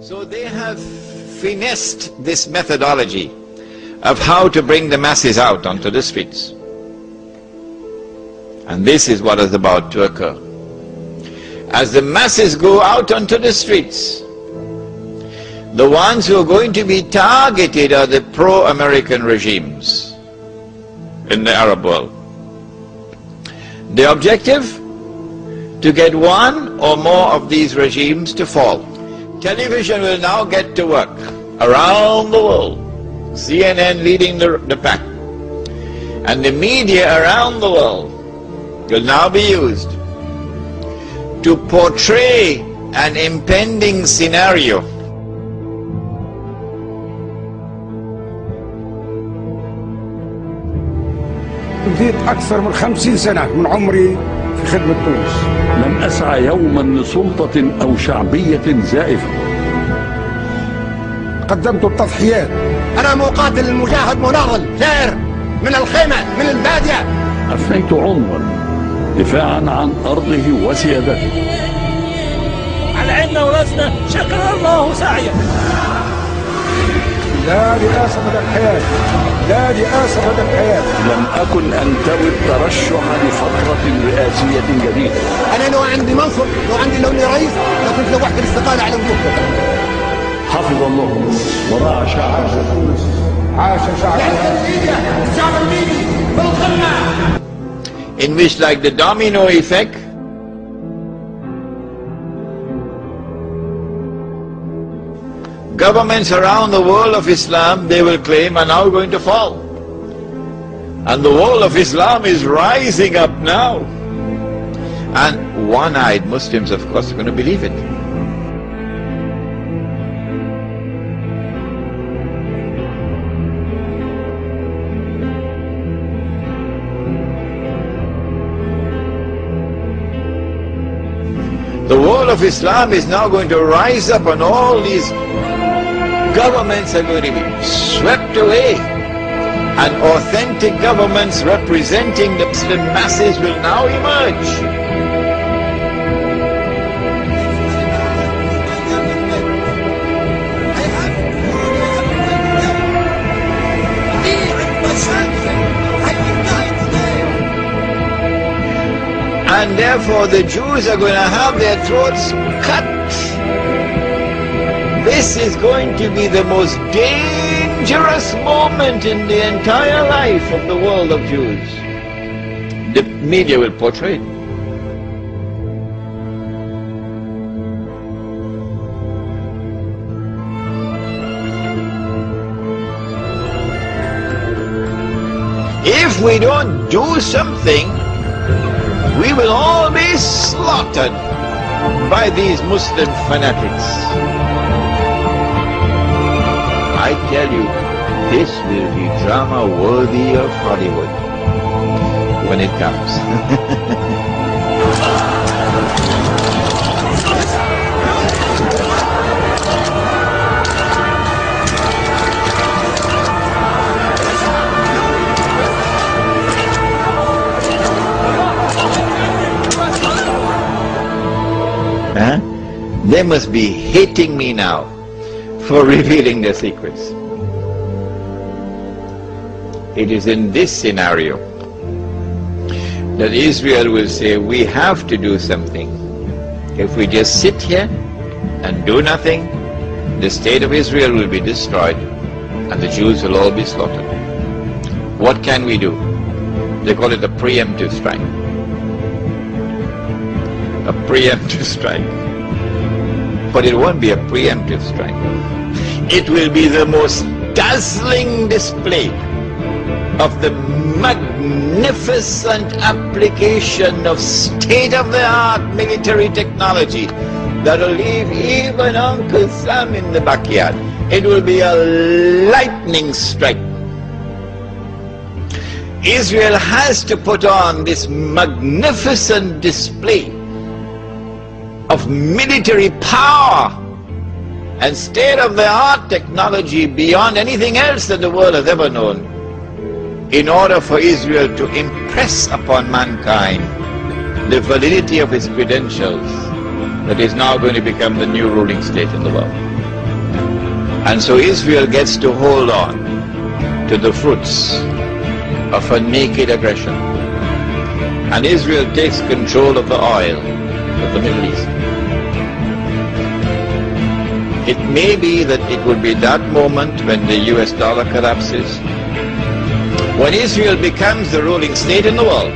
So they have finessed this methodology of how to bring the masses out onto the streets. And this is what is about to occur. As the masses go out onto the streets, the ones who are going to be targeted are the pro-American regimes in the Arab world. The objective? To get one or more of these regimes to fall. Television will now get to work around the world. CNN leading the pack. And the media around the world will now be used to portray an impending scenario. بديت أكثر من 50 سنة من عمري في خدمة تونس. لم أسعى يوما لسلطة أو شعبية زائفة. قدمت التضحيات. أنا مقاتل مجاهد مناضل ثائر من الخيمة من البادية. أفنيت عمرا دفاعا عن أرضه وسيادته. على عيننا وراسنا شكر الله سعيه. لا رئاسة مدى الحياة، لا رئاسة مدى الحياة. لم أكن أنتوي الترشح لفترة رئاسية جديدة. أنا لو عندي منصب، لو عندي لوني رئيس، لو كنت لوحدي الاستقالة على وجوهكم. حفظ الله ورعى شعب تونس. عاش شعب الشعب الليبي بالقمة. In which, like the domino effect, governments around the world of Islam, they will claim, are now going to fall. And the world of Islam is rising up now. And one-eyed Muslims, of course, are going to believe it. The world of Islam is now going to rise up, and all these governments are going to be swept away, and authentic governments representing the Muslim masses will now emerge. And therefore the Jews are going to have their throats cut. This is going to be the most dangerous moment in the entire life of the world of Jews. The media will portray it. If we don't do something, we will all be slaughtered by these Muslim fanatics. I tell you, this will be drama worthy of Hollywood when it comes. They must be hating me now for revealing their secrets. It is in this scenario that Israel will say, we have to do something. If we just sit here and do nothing, the state of Israel will be destroyed and the Jews will all be slaughtered. What can we do? They call it a preemptive strike. A preemptive strike. But it won't be a preemptive strike. It will be the most dazzling display of the magnificent application of state-of-the-art military technology that will leave even Uncle Sam in the backyard. It will be a lightning strike. Israel has to put on this magnificent display of military power and state-of-the-art technology beyond anything else that the world has ever known, in order for Israel to impress upon mankind the validity of its credentials that is now going to become the new ruling state in the world. And so Israel gets to hold on to the fruits of a naked aggression. And Israel takes control of the oil of the Middle East. It may be that it will be that moment when the US dollar collapses, when Israel becomes the ruling state in the world.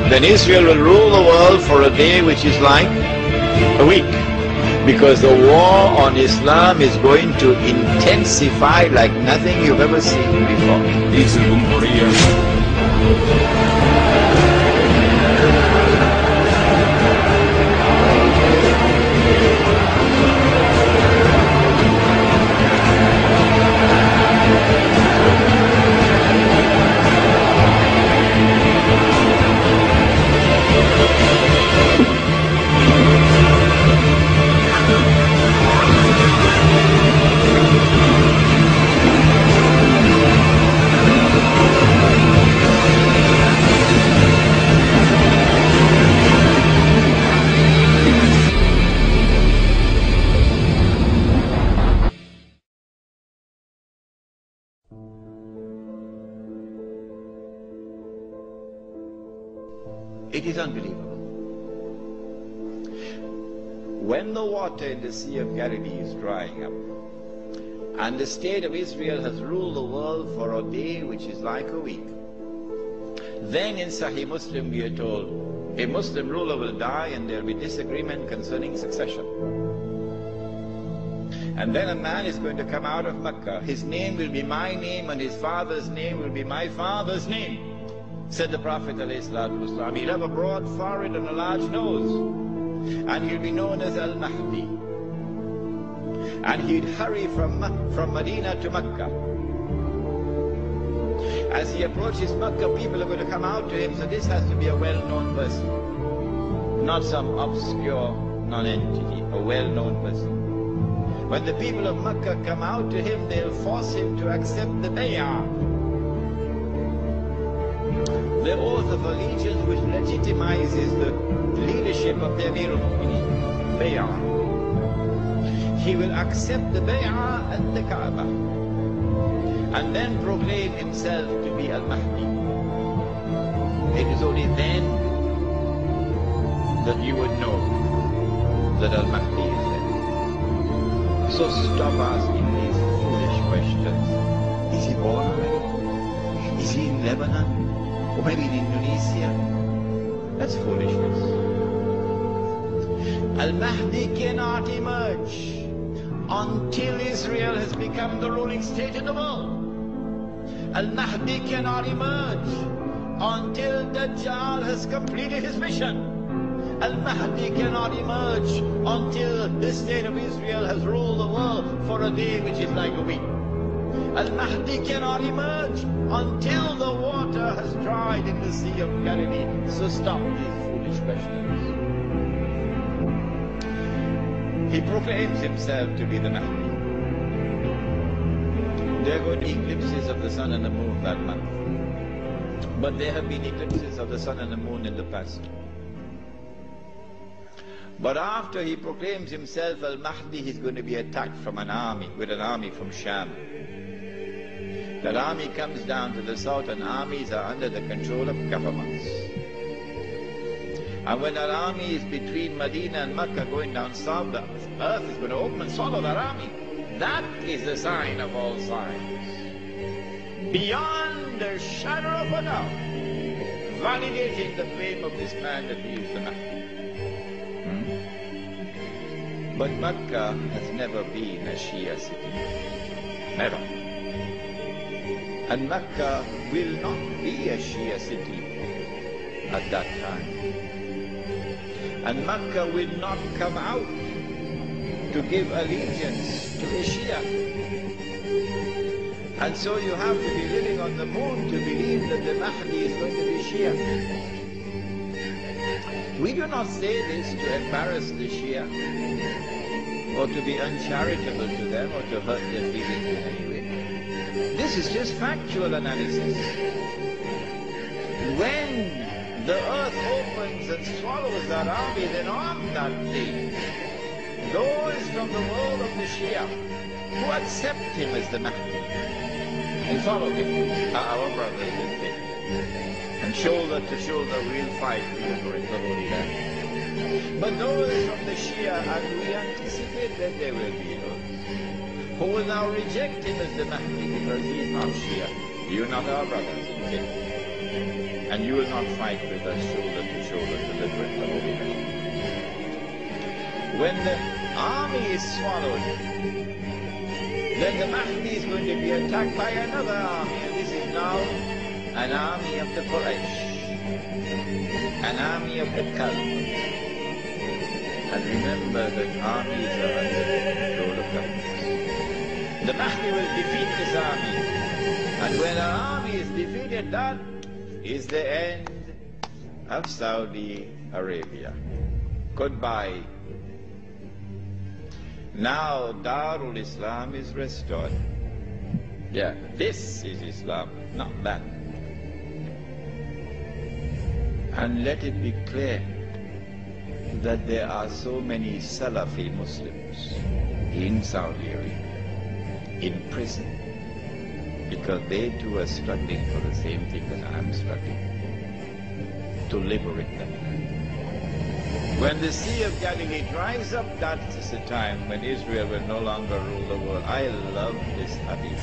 Then Israel will rule the world for a day which is like a week, because the war on Islam is going to intensify like nothing you've ever seen before. It is unbelievable. When the water in the Sea of Galilee is drying up, and the state of Israel has ruled the world for a day which is like a week, then in Sahih Muslim we are told, a Muslim ruler will die and there will be disagreement concerning succession. And then a man is going to come out of Mecca. His name will be my name and his father's name will be my father's name. Said the Prophet ﷺ, he'll have a broad forehead and a large nose, and he'll be known as Al-Mahdi. And he'd hurry from Medina to Mecca. As he approaches Mecca, people are going to come out to him, so this has to be a well-known person, not some obscure non-entity, a well-known person. When the people of Mecca come out to him, they'll force him to accept the bay'ah, the oath of allegiance which legitimizes the leadership of the Amir al-Mu'mineen, bay'ah. He will accept the bay'ah at the Kaaba and then proclaim himself to be Al-Mahdi. It is only then that you would know that Al-Mahdi is there. So stop asking these foolish questions. Is he born already? Is he in Lebanon? Or maybe in Indonesia? That's foolishness. Al-Mahdi cannot emerge until Israel has become the ruling state in the world. Al-Mahdi cannot emerge until Dajjal has completed his mission. Al-Mahdi cannot emerge until the state of Israel has ruled the world for a day which is like a week. Al-Mahdi cannot emerge until the water has dried in the Sea of Galilee. So stop these foolish questions. He proclaims himself to be the Mahdi. There are going to be eclipses of the sun and the moon that month. But there have been eclipses of the sun and the moon in the past. But after he proclaims himself Al-Mahdi, he's going to be attacked from an army, with an army from Sham. That army comes down to the south, and armies are under the control of governments. And when that army is between Medina and Mecca going down south, the earth is going to open and swallow that army. That is the sign of all signs. Beyond the shadow of a doubt, validating the claim of this man that he is the Mahdi. But Mecca has never been a Shia city. Never. And Mecca will not be a Shia city at that time. And Mecca will not come out to give allegiance to a Shia. And so you have to be living on the moon to believe that the Mahdi is going to be Shia. We do not say this to embarrass the Shia, or to be uncharitable to them, or to hurt their feelings in any way. This is just factual analysis. When the earth opens and swallows that army, then on that day, those from the world of the Shia who accept him as the Mahdi and follow him are our brothers in faith. And shoulder to shoulder we'll fight to liberate the Holy Land. But those from the Shia, and we anticipate that there will be those who will now reject him as the Mahdi because he is not Shia. You are not our brothers in faith. And you will not fight with us shoulder to shoulder to liberate the Holy Land. When the army is swallowed, then the Mahdi is going to be attacked by another army. And this is now an army of the Quraysh, an army of the Kalb. And remember that armies are under the control of governments. The Mahdi will defeat this army. And when an army is defeated, that is the end of Saudi Arabia. Goodbye. Now Darul Islam is restored. Yeah, this is Islam, not that. And let it be clear that there are so many Salafi Muslims in Saudi Arabia, in prison, because they too are struggling for the same thing that I'm struggling, to liberate them. When the Sea of Galilee dries up, that is the time when Israel will no longer rule the world. I love this hadith.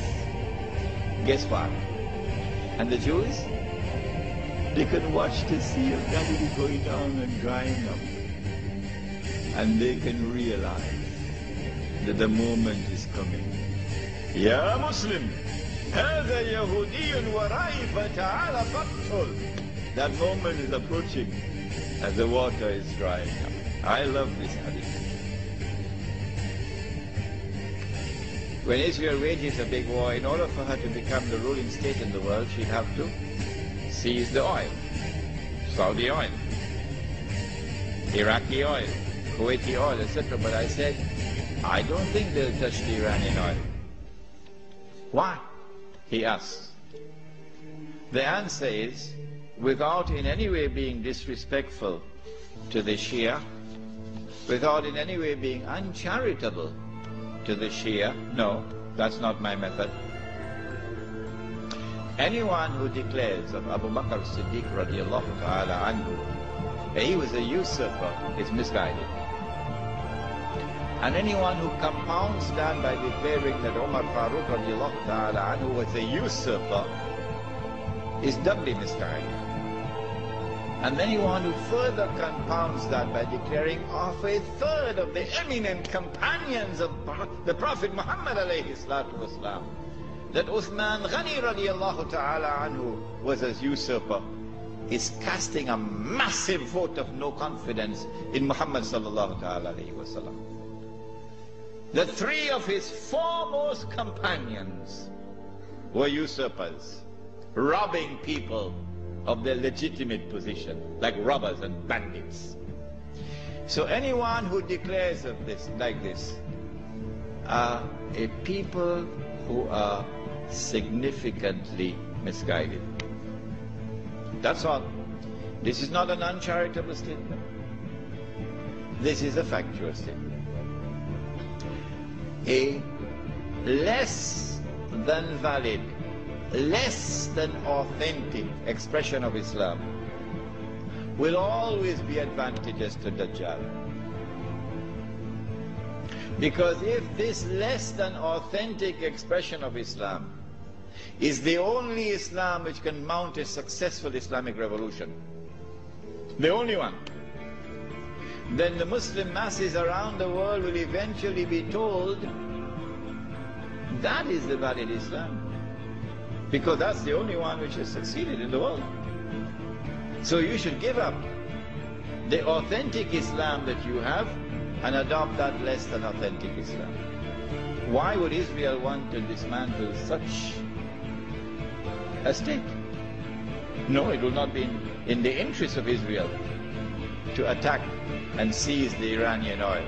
Guess what? And the Jews, they can watch the Sea of Galilee going down and drying up. And they can realize that the moment is coming. Ya Muslim, هذا يهودي ورائي فتعال فاقتل. That moment is approaching as the water is drying up. I love this hadith. When Israel wages a big war, in order for her to become the ruling state in the world, she'd have to seize the oil. Saudi oil, Iraqi oil, Kuwaiti oil, etc. But I said, I don't think they'll touch the Iranian oil. Why? He asked. The answer is, without in any way being disrespectful to the Shia, without in any way being uncharitable to the Shia, no, that's not my method. Anyone who declares of Abu Bakr Siddiq radiallahu ta'ala anhu that he was a usurper is misguided. And anyone who compounds that by declaring that Umar Farooq radiallahu ta'ala anhu was a usurper is doubly misguided. And anyone who further compounds that by declaring of a third of the eminent companions of the Prophet Muhammad alayhi salatu wasalam, that Uthman Ghani radiallahu ta'ala anhu was a usurper, is casting a massive vote of no confidence in Muhammad sallallahu ta'ala alayhi wasallam. The three of his foremost companions were usurpers, robbing people of their legitimate position, like robbers and bandits. So anyone who declares of this like this are a people who are significantly misguided. That's all. This is not an uncharitable statement. This is a factual statement. A less than valid, less than authentic expression of Islam will always be advantageous to Dajjal. Because if this less than authentic expression of Islam is the only Islam which can mount a successful Islamic revolution, the only one, then the Muslim masses around the world will eventually be told that is the valid Islam, because that's the only one which has succeeded in the world. So you should give up the authentic Islam that you have and adopt that less than authentic Islam. Why would Israel want to dismantle such a state? No, it will not be in the interest of Israel to attack and seize the Iranian oil.